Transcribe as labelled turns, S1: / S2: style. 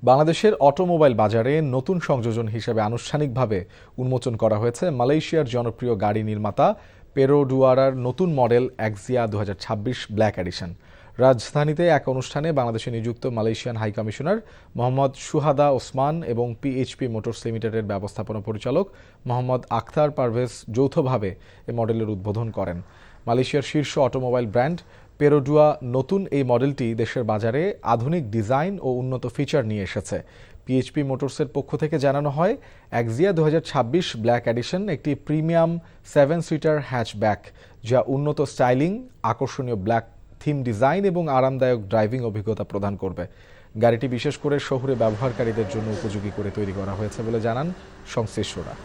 S1: বাংলাদেশের অটোমোবাইল বাজারে নতুন সংযোজন হিসেবে আনুষ্ঠানিকভাবে উন্মোচন করা হয়েছে মালয়েশিয়ার জনপ্রিয় গাড়ি নির্মাতা পেরোডুয়ারার নতুন মডেল এক্সিয়া 2026 ব্ল্যাক এডিশন। রাজধানীতে এক অনুষ্ঠানে বাংলাদেশে নিযুক্ত Malaysian high commissioner Mohammad Suhada Osman এবং পিএইচপি মোটরস লিমিটেডের ব্যবস্থাপনা পরিচালক মোহাম্মদ আখতার পারভেজ যৌথভাবে এ মডেলের উদ্বোধন করেন। মালয়েশিয়ার শীর্ষ অটোমোবাইল ব্র্যান্ড পেরোডুয়া নতুন এই মডেলটি দেশের বাজারে আধুনিক ডিজাইন ও উন্নত ফিচার নিয়ে এসেছে। পিএইচপি মোটরসের পক্ষ থেকে জানানো হয়, এক্সিয়া 2026 ব্ল্যাক এডিশন একটি প্রিমিয়াম 7 সিটার হ্যাচব্যাক, যা উন্নত স্টাইলিং, আকর্ষণীয় ব্ল্যাক থিম ডিজাইন এবং আরামদায়ক ড্রাইভিং অভিজ্ঞতা প্রদান করবে। গাড়িটি বিশেষ করে শহুরে ব্যবহারকারীদের জন্য উপযোগী করে তৈরি করা হয়েছে বলে জানান সংশ্লিষ্টরা।